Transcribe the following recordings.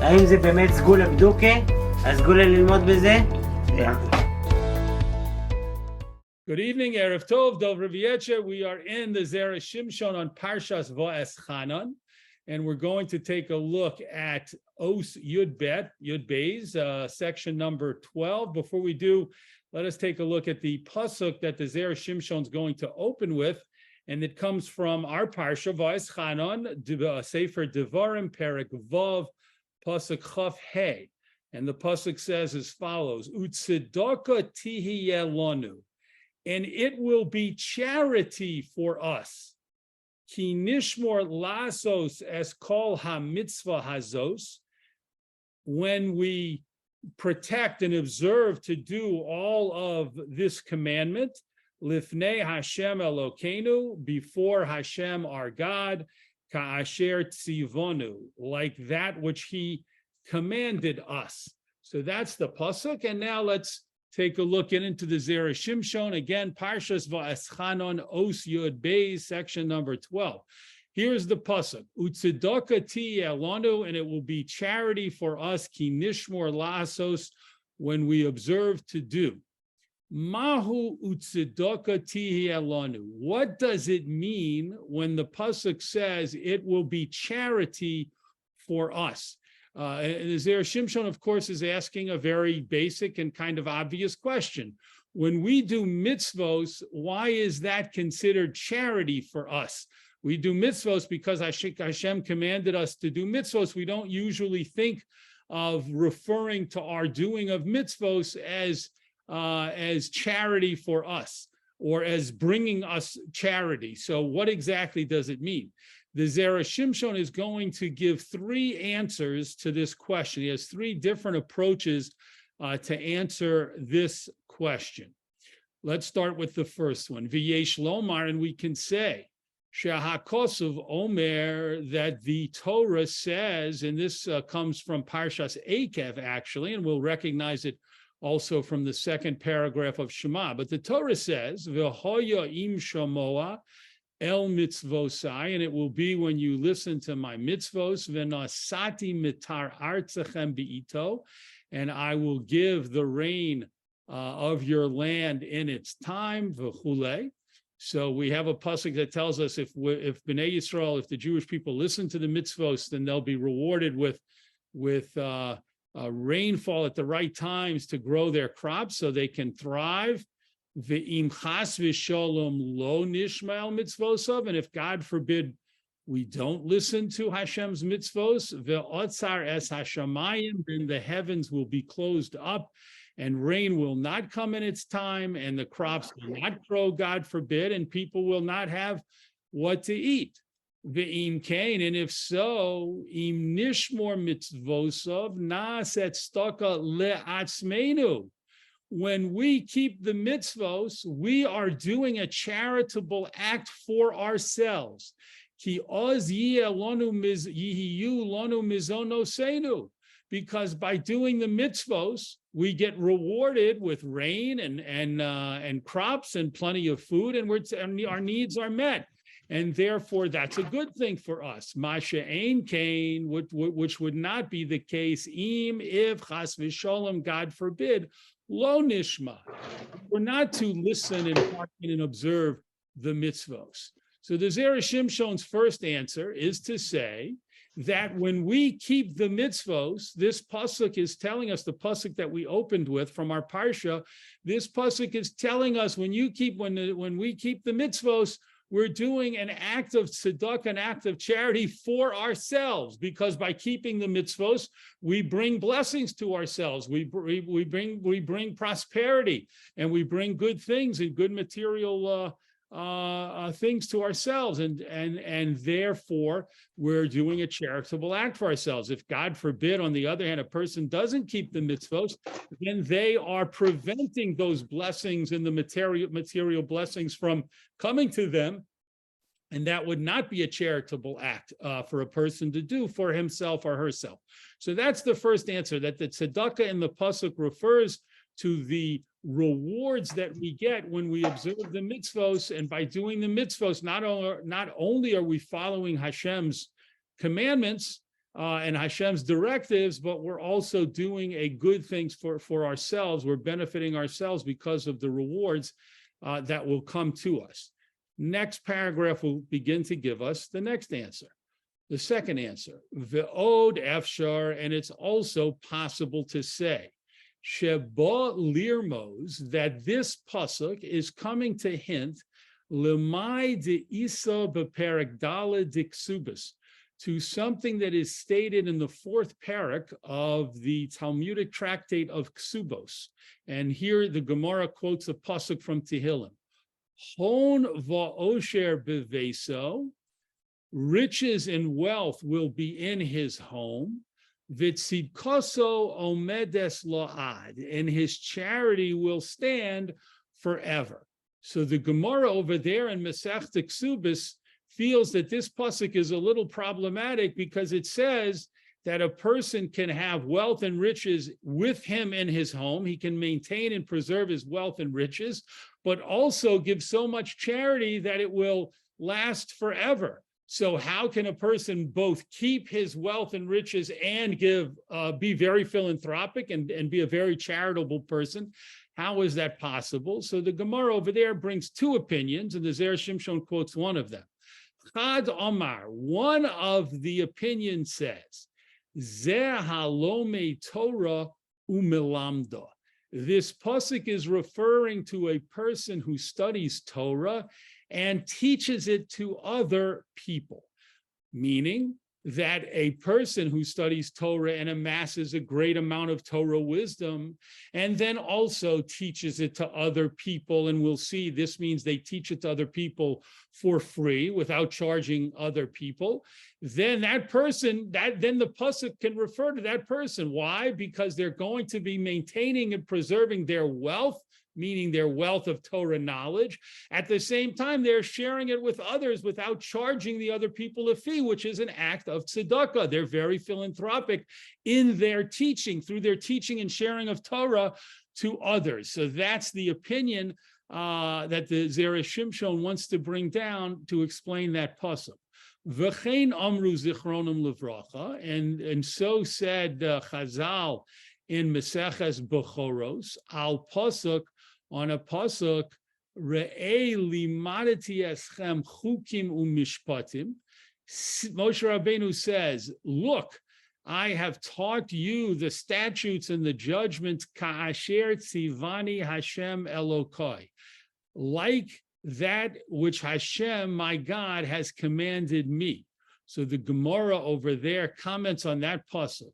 האם זה באמת סגולה בדוקה? הסגולה ללמוד בזה? Good evening, Erev Tov, Dov Raviecha. We are in the Zera Shimshon on Parshas Va'eschanan, and we're going to take a look at Os Yud Beis, section number 12. Before we do, let us take a look at the pasuk that the Zera Shimshon is going to open with, and it comes from our Parsha Va'eschanan, Sefer Devarim, Perek Vav, pasuk Chaf Hey, and the pasuk says as follows: Utzedaka tihiyeh lanu. And it will be charity for us. Ki nishmor lasos es kol ha-mitzvah hazos. When we protect and observe to do all of this commandment, lifnei Hashem Elokeinu, before Hashem our God, ka'asher tzivonu, like that which he commanded us. So that's the pasuk, and now let's take a look into the Zera Shimshon. Again, Parshas Va'eschanan, Os Yud Beis, section number 12. Here's the pasuk: Utzedaka tihiyeh lanu, and it will be charity for us, ki nishmor la'asos, when we observe to do. Mahu utzedaka tihiyeh lanu. What does it mean when the pasuk says it will be charity for us? The Zera Shimshon, of course, is asking a very basic and kind of obvious question. When we do mitzvos, why is that considered charity for us? We do mitzvos because Hashem commanded us to do mitzvos. We don't usually think of referring to our doing of mitzvos as charity for us or as bringing us charity. So what exactly does it mean? The Zera Shimshon is going to give three answers to this question. He has three different approaches to answer this question. Let's start with the first one. V'yesh lomar, and we can say, she'hakosov omer, that the Torah says, and this comes from Parshas Eikev, actually, and we'll recognize it also from the second paragraph of Shema. But the Torah says, v'hoya im shamoa, El mitzvosai, and it will be when you listen to my mitzvos, v'nasati mitar artzachem beito, and I will give the rain of your land in its time, v'chulei. So we have a pasuk that tells us if Bnei Yisrael, if the Jewish people listen to the mitzvos, then they'll be rewarded with rainfall at the right times to grow their crops so they can thrive. Ve'im chas v'sholom lo nishmael mitzvosav, and if God forbid we don't listen to Hashem's mitzvos, ve'otzar es hashamayim, then the heavens will be closed up, and rain will not come in its time, and the crops will not grow, God forbid, and people will not have what to eat. Ve'im kain, and if so, im nishmor mitzvosav na'aset staka le'atzmeinu. When we keep the mitzvos, we are doing a charitable act for ourselves. Ki oz yeh lanu yihiyu lanu mizonosenu. Because by doing the mitzvos, we get rewarded with rain and crops and plenty of food, and our needs are met. And therefore, that's a good thing for us. Masha ein kain, which would not be the case, if chas v'sholom, God forbid, lo nishma, we're not to listen and hearken and observe the mitzvos. So the Zera Shimshon's first answer is to say that when we keep the mitzvos, this pasuk is telling us, the pasuk that we opened with from our parsha, this pasuk is telling us when we keep the mitzvos, we're doing an act of tzedakah, an act of charity for ourselves, because by keeping the mitzvos, we bring blessings to ourselves. We bring prosperity, and we bring good things and good material things to ourselves, and therefore we're doing a charitable act for ourselves. If God forbid, on the other hand, a person doesn't keep the mitzvos, then they are preventing those blessings and the material blessings from coming to them, and that would not be a charitable act for a person to do for himself or herself. So that's the first answer, that the tzedakah in the pasuk refers to the rewards that we get when we observe the mitzvos, and by doing the mitzvos, not only are we following Hashem's commandments, and Hashem's directives, but we're also doing a good things for ourselves. We're benefiting ourselves because of the rewards that will come to us. Next paragraph will begin to give us the next answer. The second answer, Ve'od efshar, and it's also possible to say, Sheba lirmos, that this pasuk is coming to hint, Lemai de isa beperek dala diksubis, to something that is stated in the fourth parak of the Talmudic tractate of Ksubos. And here the Gemara quotes a pasuk from Tehillim. Hon va'osher beveso, riches and wealth will be in his home. Vitzidkoso omedes la'ad, and his charity will stand forever. So the Gemara over there in Masechta Ksubos feels that this pasuk is a little problematic because it says that a person can have wealth and riches with him in his home. He can maintain and preserve his wealth and riches, but also give so much charity that it will last forever. So how can a person both keep his wealth and riches and be very philanthropic and be a very charitable person? How is that possible? So the Gemara over there brings two opinions, and the Zera Shimshon quotes one of them. Chad Omar, one of the opinions says, Zeh halome Torah umelamda. This pasuk is referring to a person who studies Torah and teaches it to other people, meaning that a person who studies Torah and amasses a great amount of Torah wisdom and then also teaches it to other people, and we'll see this means they teach it to other people for free without charging other people, then that person, then the pasuk can refer to that person. Why? Because they're going to be maintaining and preserving their wealth, meaning their wealth of Torah knowledge. At the same time, they're sharing it with others without charging the other people a fee, which is an act of tzedakah. They're very philanthropic in their teaching, through their teaching and sharing of Torah to others. So that's the opinion that the Zera Shimshon wants to bring down to explain that pasuk. V'chein amru zichronim levracha, and so said Chazal in Meseches Bechoros al pasuk, on a pasuk, Re'ei limadati eschem chukim umishpatim. Moshe Rabbeinu says, look, I have taught you the statutes and the judgments, ka'asher tzivani Hashem Elokai, like that which Hashem, my God, has commanded me. So the Gemara over there comments on that pasuk.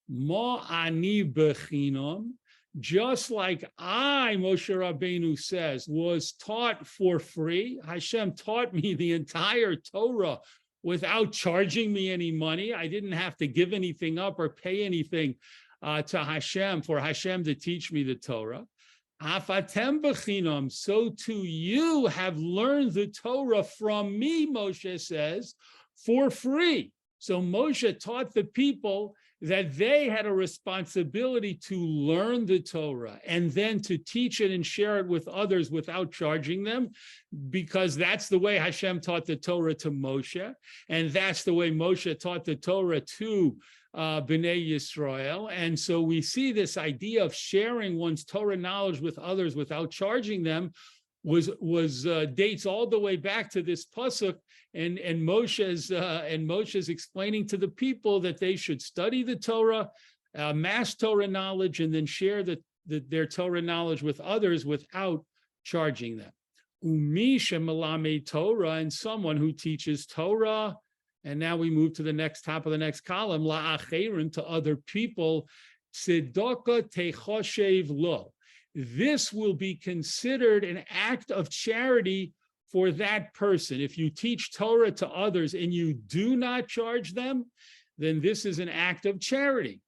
Ma ani bechinam, just like I, Moshe Rabbeinu says, was taught for free. Hashem taught me the entire Torah without charging me any money. I didn't have to give anything up or pay anything to Hashem for Hashem to teach me the Torah. Afatem bechinam, so too you have learned the Torah from me, Moshe says, for free. So Moshe taught the people that they had a responsibility to learn the Torah and then to teach it and share it with others without charging them, because that's the way Hashem taught the Torah to Moshe, and that's the way Moshe taught the Torah to Bnei Yisrael. And so we see this idea of sharing one's Torah knowledge with others without charging them was dates all the way back to this pasuk, and Moshe's explaining to the people that they should study the Torah, amass Torah knowledge, and then share their Torah knowledge with others without charging them. Umi shemalame Torah, and someone who teaches Torah. And now we move to the next top of the next column, la'acherin, to other people, tzedakah techoshev lo. This will be considered an act of charity for that person. If you teach Torah to others and you do not charge them, then this is an act of charity.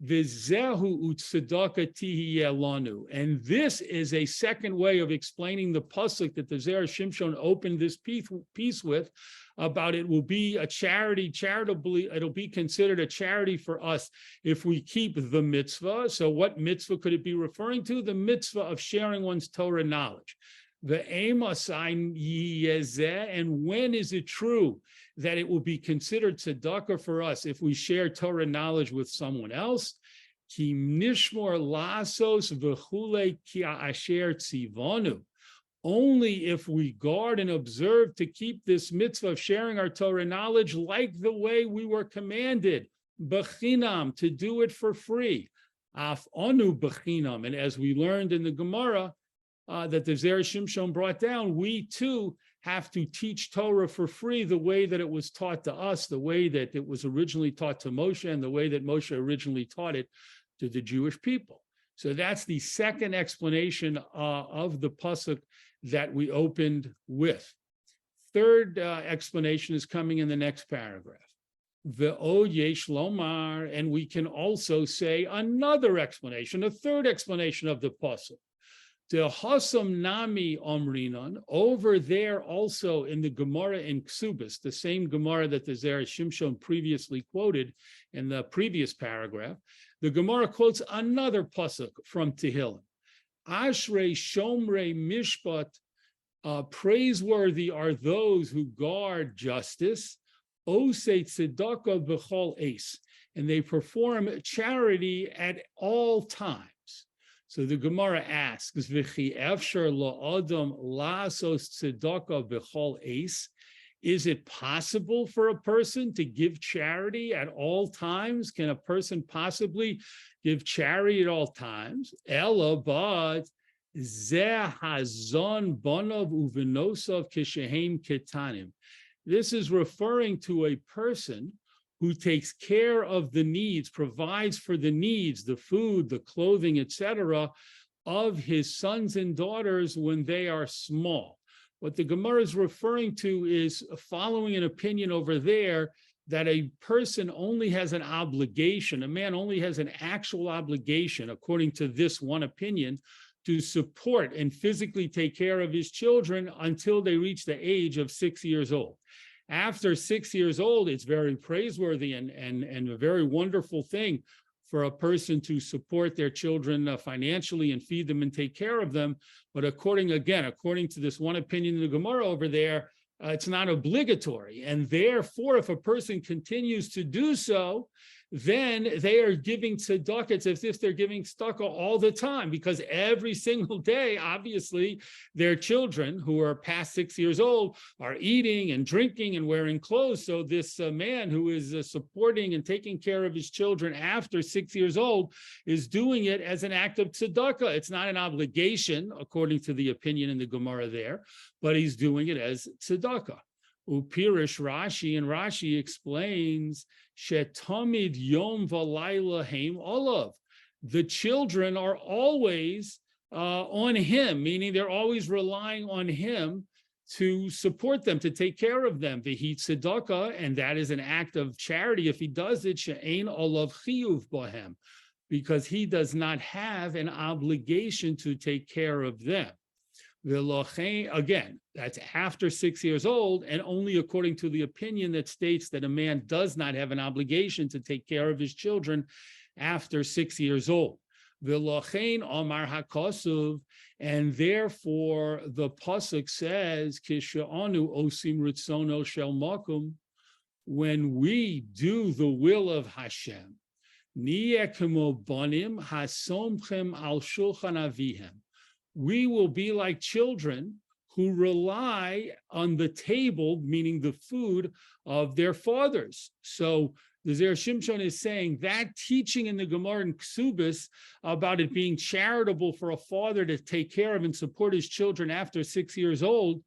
V'zehu u'tzedakah tihiyeh lanu. And this is a second way of explaining the pasuk that the Zera Shimshon opened this piece with, about it will be a charity, charitably, it'll be considered a charity for us if we keep the mitzvah. So what mitzvah could it be referring to? The mitzvah of sharing one's Torah knowledge. And when is it true that it will be considered tzedakah for us if we share Torah knowledge with someone else? Ki nishmor lasos v'chule ki asher tzivanu. Only if we guard and observe to keep this mitzvah of sharing our Torah knowledge like the way we were commanded, b'chinam, to do it for free. Af onu b'chinam. And as we learned in the Gemara, that the Zera Shimshon brought down, we too have to teach Torah for free the way that it was taught to us, the way that it was originally taught to Moshe, and the way that Moshe originally taught it to the Jewish people. So that's the second explanation of the pasuk that we opened with. Third explanation is coming in the next paragraph. Ve'od yesh lomar, and we can also say another explanation, a third explanation of the pasuk. The Hasam Nami Omrinon, over there also in the Gemara in Ksubis, the same Gemara that the Zera Shimshon previously quoted in the previous paragraph, the Gemara quotes another pasuk from Tehillim. Ashrei Shomrei Mishpat, praiseworthy are those who guard justice, Osei Tzedakah B'chol Eis, and they perform charity at all times. So the Gemara asks, "V'chi efshar la'adam la'asos tzedakah b'chol eis." Is it possible for a person to give charity at all times? Can a person possibly give charity at all times? Ella, but zeh hazon bonav uvenosav kishehem ketanim. This is referring to a person who takes care of the needs, provides for the needs, the food, the clothing, etc., of his sons and daughters when they are small. What the Gemara is referring to is following an opinion over there that a person only has an obligation, a man only has an actual obligation, according to this one opinion, to support and physically take care of his children until they reach the age of 6 years old. After 6 years old, it's very praiseworthy and a very wonderful thing for a person to support their children financially and feed them and take care of them. But according to this one opinion in the Gemara over there, it's not obligatory. And therefore, if a person continues to do so, then they are giving tzedakah. It's as if they're giving tzedakah all the time, because every single day, obviously, their children who are past 6 years old are eating and drinking and wearing clothes. So this man who is supporting and taking care of his children after 6 years old is doing it as an act of tzedakah. It's not an obligation, according to the opinion in the Gemara there, but he's doing it as tzedakah. Upirish Rashi, and Rashi explains, Shetamid Yom Valayla Haim Olav. The children are always on him, meaning they're always relying on him to support them, to take care of them. V'hi tzedakah, and that is an act of charity. If he does it, she'ein olav chiyuv bohem, because he does not have an obligation to take care of them. Again, that's after 6 years old, and only according to the opinion that states that a man does not have an obligation to take care of his children after 6 years old. Omar HaKosuv, and therefore the pasuk says, Kishe'anu osim ritzono shel makum, when we do the will of Hashem, niyeh kemo banim hasomchem al shulchan avihem, we will be like children who rely on the table, meaning the food of their fathers. So the Zera Shimshon is saying that teaching in the Gemara in Ksubis about it being charitable for a father to take care of and support his children after 6 years old,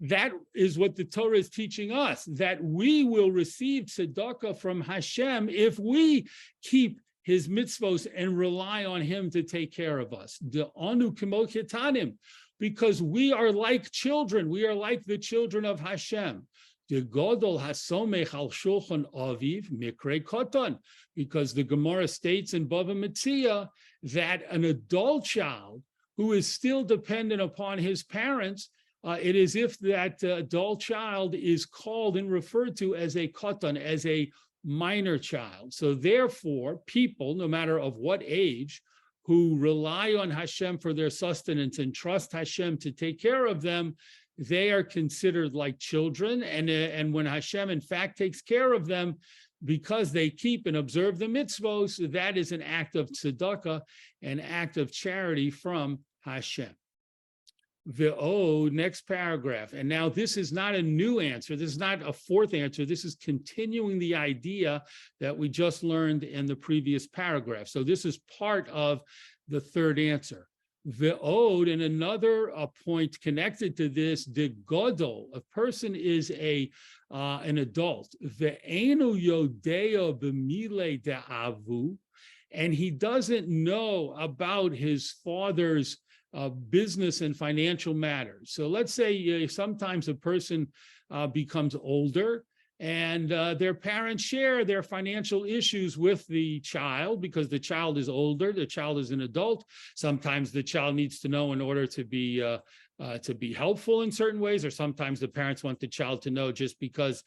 that is what the Torah is teaching us, that we will receive tzedakah from Hashem if we keep his mitzvos and rely on him to take care of us. The anu kemo ketanim, because we are like children. We are like the children of Hashem. The godol hasomech al shulchan aviv mikre koton, because the Gemara states in Bava Metzia that an adult child who is still dependent upon his parents, it is if that adult child is called and referred to as a koton, as a minor child. So therefore, people, no matter of what age, who rely on Hashem for their sustenance and trust Hashem to take care of them, they are considered like children. And when Hashem, in fact, takes care of them, because they keep and observe the mitzvos, that is an act of tzedakah, an act of charity from Hashem. Next paragraph. And now this is not a new answer. This is not a fourth answer. This is continuing the idea that we just learned in the previous paragraph. So this is part of the third answer. And another point connected to this, the godol, a person is an adult. And he doesn't know about his father's business and financial matters. So let's say sometimes a person becomes older and their parents share their financial issues with the child because the child is older, the child is an adult. Sometimes the child needs to know in order to be helpful in certain ways, or sometimes the parents want the child to know just because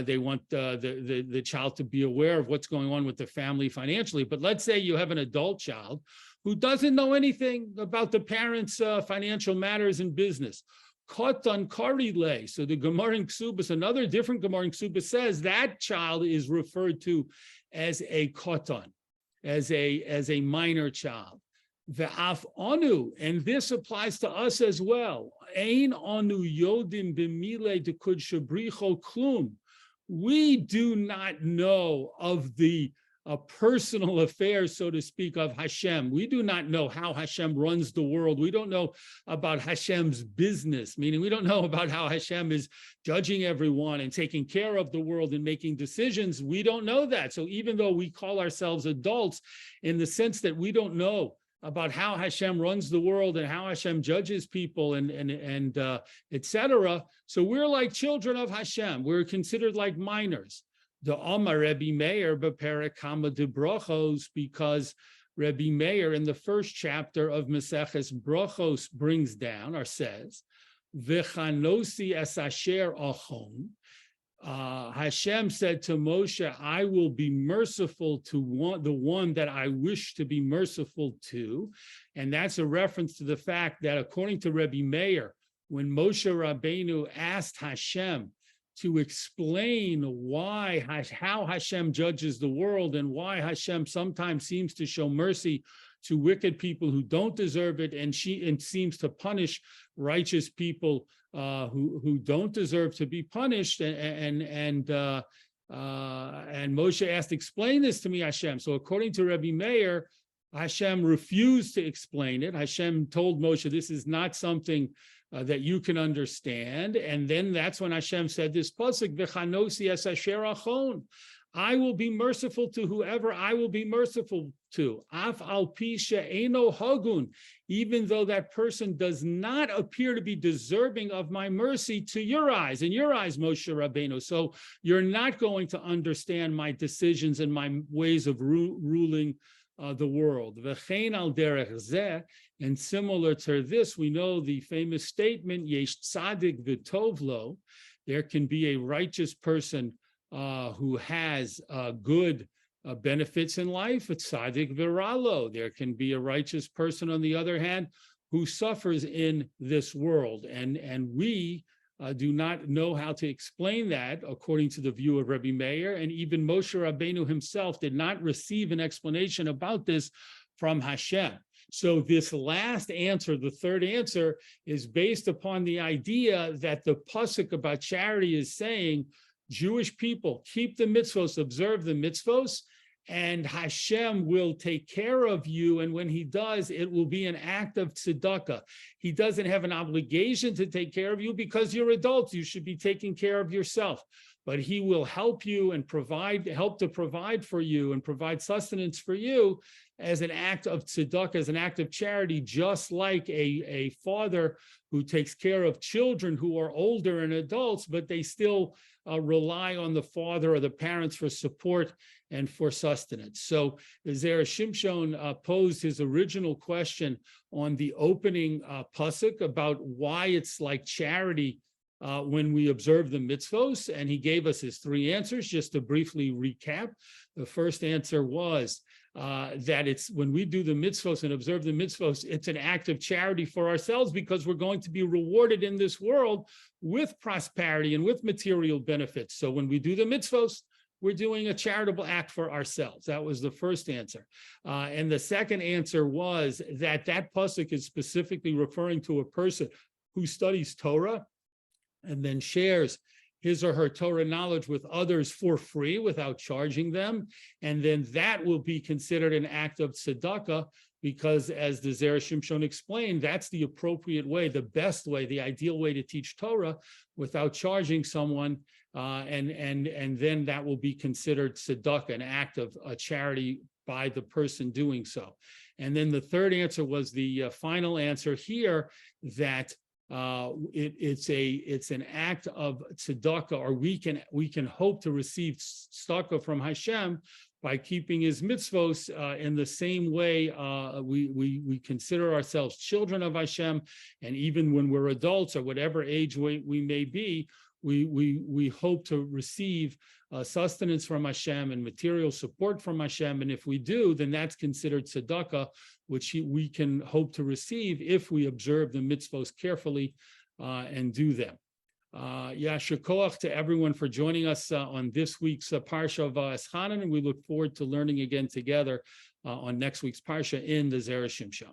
they want the child to be aware of what's going on with the family financially. But let's say you have an adult child who doesn't know anything about the parents' financial matters and business. Kotan karile. So the Gemara in Ksubas, another different Gemara in Ksubas says that child is referred to as a kotan, as a minor child. Ve'af anu, and this applies to us as well. Ein anu yodim b'mile dekud shabricho klum. We do not know of the personal affairs, so to speak, of Hashem. We do not know how Hashem runs the world. We don't know about Hashem's business, meaning we don't know about how Hashem is judging everyone and taking care of the world and making decisions. We don't know that. So even though we call ourselves adults, in the sense that we don't know about how Hashem runs the world and how Hashem judges people and etc. So we're like children of Hashem. We're considered like minors. The Amar Rebbe Meir beperakama de brachos, because Rebbe Meir in the first chapter of Maseches Brachos brings down or says, "V'chanosi es asher achon." Hashem said to Moshe, "I will be merciful to the one that I wish to be merciful to," and that's a reference to the fact that according to Rebbe Meir, when Moshe Rabbeinu asked Hashem to explain how Hashem judges the world and why Hashem sometimes seems to show mercy to wicked people who don't deserve it, and seems to punish righteous people who don't deserve to be punished. And Moshe asked, "Explain this to me, Hashem." So according to Rebbe Meir, Hashem refused to explain it. Hashem told Moshe, "This is not something that you can understand." And then that's when Hashem said this pasuk, "V'chanosi es asher achon." I will be merciful to whoever I will be merciful to. Af al pi she'eno hagun, even though that person does not appear to be deserving of my mercy to your eyes, in your eyes, Moshe Rabbeinu. So you're not going to understand my decisions and my ways of ruling the world. V'chein al derech zeh, and similar to this, we know the famous statement, Yesh tzadik v'tov lo, there can be a righteous person who has good benefits in life, it's tzadik v'ralo. There can be a righteous person, on the other hand, who suffers in this world. And we do not know how to explain that according to the view of Rebbe Meir, and even Moshe Rabbeinu himself did not receive an explanation about this from Hashem. So this last answer, the third answer, is based upon the idea that the pasuk about charity is saying, Jewish people, keep the mitzvos, observe the mitzvos, and Hashem will take care of you. And when he does, it will be an act of tzedakah. He doesn't have an obligation to take care of you because you're adults. You should be taking care of yourself. But he will help you and help to provide for you and provide sustenance for you as an act of tzedakah, as an act of charity, just like a father who takes care of children who are older and adults, but they still rely on the father or the parents for support and for sustenance. So Zera Shimshon posed his original question on the opening pasuk about why it's like charity when we observe the mitzvos, and he gave us his three answers. Just to briefly recap, the first answer was that it's when we do the mitzvos and observe the mitzvos, it's an act of charity for ourselves because we're going to be rewarded in this world with prosperity and with material benefits. So when we do the mitzvos, we're doing a charitable act for ourselves. That was the first answer. And the second answer was that pasuk is specifically referring to a person who studies Torah and then shares his or her Torah knowledge with others for free without charging them. And then that will be considered an act of tzedakah, because as the Zera Shimshon explained, that's the appropriate way, the best way, the ideal way to teach Torah without charging someone. And then that will be considered tzedakah, an act of charity by the person doing so. And then the third answer was the final answer here, that it's an act of tzedakah, or we can hope to receive tzedakah from Hashem by keeping his mitzvos in the same way we consider ourselves children of Hashem, and even when we're adults or whatever age we may be, we hope to receive sustenance from Hashem and material support from Hashem. And if we do, then that's considered tzedakah, which we can hope to receive if we observe the mitzvos carefully and do them. Yasher koach to everyone for joining us on this week's Parsha of Va'eschanan, and we look forward to learning again together on next week's Parsha in the Zera Shimshon.